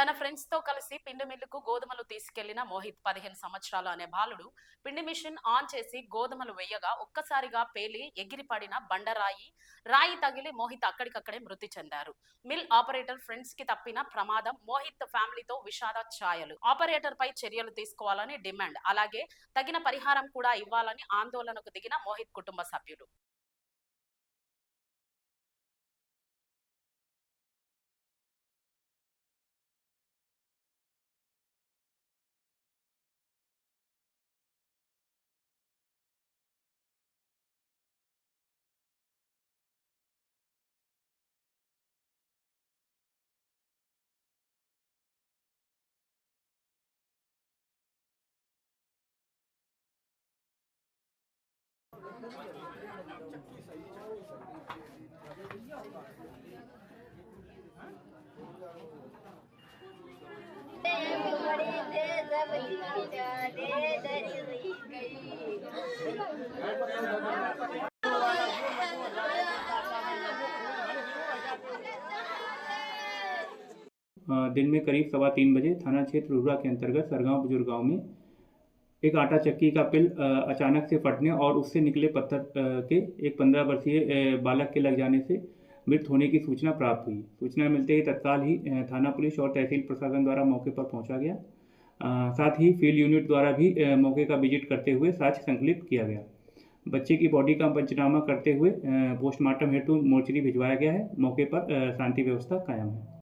తన ఫ్రెండ్స్ తో కలిసి పిండి మిల్లుకు గోధుమలు తీసుకెళ్లిన మోహిత్ 15 సంవత్సరాలు అనే బాలుడు పిండి మిషన్ ఆన్ చేసి గోధుమలు వెయ్యగా ఒక్కసారిగా పేలి ఎగిరిపడిన రాయి తగిలి మోహిత్ అక్కడికక్కడే మృతి చెందారు. మిల్ ఆపరేటర్ ఫ్రెండ్స్ కి తప్పిన ప్రమాదం మోహిత్ ఫ్యామిలీతో విషాద ఛాయలు. ఆపరేటర్ పై చర్యలు తీసుకోవాలని డిమాండ్, అలాగే తగిన పరిహారం కూడా ఇవ్వాలని ఆందోళనకు దిగిన మోహిత్ కుటుంబ సభ్యులు. दिन में करीब 3:15 बजे थाना क्षेत्र रुरा के अंतर्गत सरगांव बुजुर्ग गांव में एक आटा चक्की का पिल अचानक से फटने और उससे निकले पत्थर के एक 15 वर्षीय बालक के लग जाने से मृत होने की सूचना प्राप्त हुई। सूचना मिलते ही तत्काल ही थाना पुलिस और तहसील प्रशासन द्वारा मौके पर पहुंचा गया। साथ ही फील्ड यूनिट द्वारा भी मौके का विजिट करते हुए साक्ष्य संकलित किया गया। बच्चे की बॉडी का पंचनामा करते हुए पोस्टमार्टम हेतु मोर्चरी भिजवाया गया है। मौके पर शांति व्यवस्था कायम है।